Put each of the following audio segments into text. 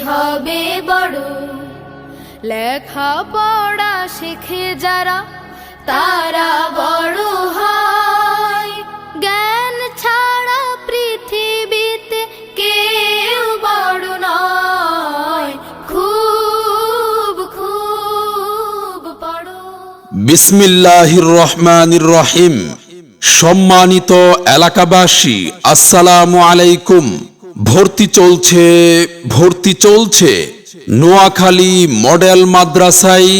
হবে বড়। লেখা পড়া শিখে যারা তারা বড় হয়। জ্ঞান ছাড়া পৃথিবীতে কেউ বড় নয়। খুব খুব পড়ো। বিসমিল্লাহির রহমানির রহিম। সম্মানিত এলাকাবাসী, আসসালামু আলাইকুম। ভর্তি চলছে নোয়াখালী মডেল মাদ্রাসায়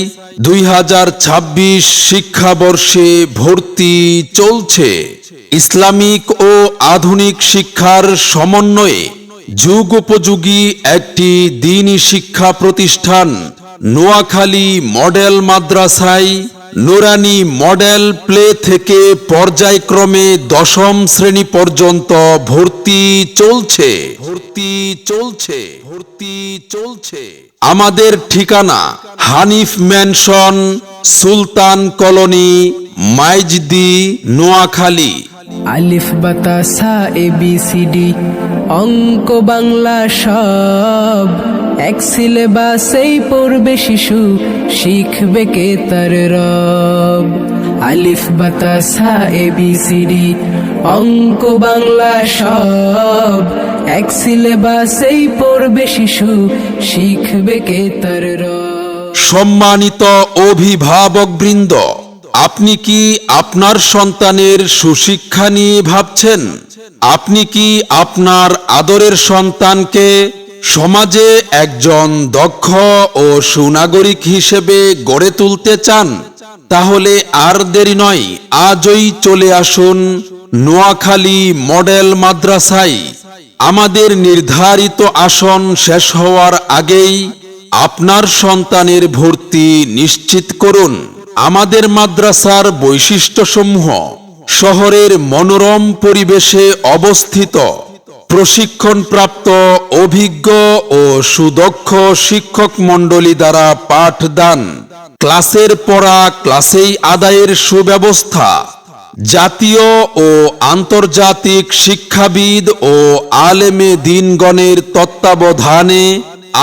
2026 শিক্ষাবর্ষে ভর্তি চলছে। ইসলামিক ও আধুনিক শিক্ষার সমন্বয়ে যুগোপযোগী একটি দ্বীনি শিক্ষা প্রতিষ্ঠান নোয়াখালী মডেল মাদ্রাসায় নুরানি মডেল প্লে থেকে পর্যায়ক্রমে 10ম শ্রেণী পর্যন্ত ভর্তি চলছে। আমাদের ঠিকানা হানিফ ম্যানশন, সুলতান কলোনি, মাইজদি, নোয়াখালী। আলিফ বাতা সা ABCD অঙ্ক বাংলা সব এক সিলেবাসেই পড়বে শিশু, শিখবে কে তার রব। আলিফ বাতা সা ABCD অঙ্ক বাংলা সব এক সিলেবাসেই পড়বে শিশু, শিখবে কে তার রব। সম্মানিত অভিভাবকবৃন্দ, আপনি কি আপনার সন্তানের সুশিক্ষা নিয়ে ভাবছেন? আপনি কি আপনার আদরের সন্তানকে সমাজে একজন দক্ষ ও সুনাগরিক হিসেবে গড়ে তুলতে চান? তাহলে আর দেরি নয়, আজই চলে আসুন নোয়াখালী মডেল মাদ্রাসায়। আমাদের নির্ধারিত আসন শেষ হওয়ার আগেই আপনার সন্তানের ভর্তি নিশ্চিত করুন। আমাদের মাদ্রাসার বৈশিষ্ট্যসমূহ: শহরের মনোরম পরিবেশে অবস্থিত, প্রশিক্ষণপ্রাপ্ত অভিজ্ঞ ও সুদক্ষ শিক্ষক মণ্ডলী দ্বারা পাঠদান, ক্লাসের পড়া ক্লাসেই আদায়ের সুব্যবস্থা, জাতীয় ও আন্তর্জাতিক শিক্ষাবিদ ও আলেমে দ্বীনগণের তত্ত্বাবধানে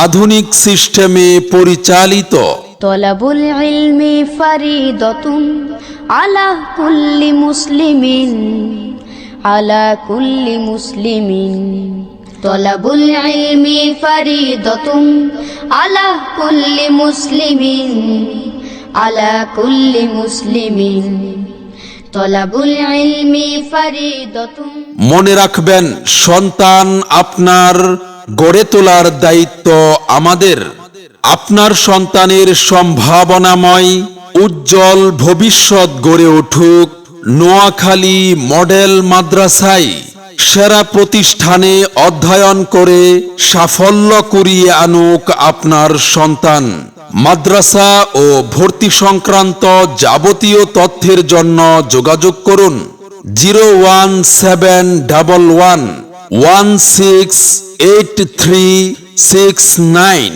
আধুনিক সিস্টেমে পরিচালিত। তলাবুল ইলমি ফারিদাতুন আলা কুল্লি মুসলিমিন, আলা কুল্লি মুসলিমিন। তলাবুল ইলমি ফারিদাতুন আলা কুল্লি মুসলিমিন, আলা কুল্লি মুসলিমিন। তলাবুল ইলমি ফারিদাতুন। মনে রাখবেন, সন্তান আপনার, গড়ে তোলার দায়িত্ব আমাদের। আপনার সন্তানের সম্ভাবনাময় উজ্জ্বল ভবিষ্যৎ গড়ে উঠুক নোয়াখালী মডেল মাদ্রাসায়। সেরা প্রতিষ্ঠানে অধ্যয়ন করে সাফল্য কুড়িয়ে আনুক আপনার সন্তান। মাদ্রাসা ও ভর্তি সংক্রান্ত যাবতীয় তথ্যের জন্য যোগাযোগ করুন 01711 168369।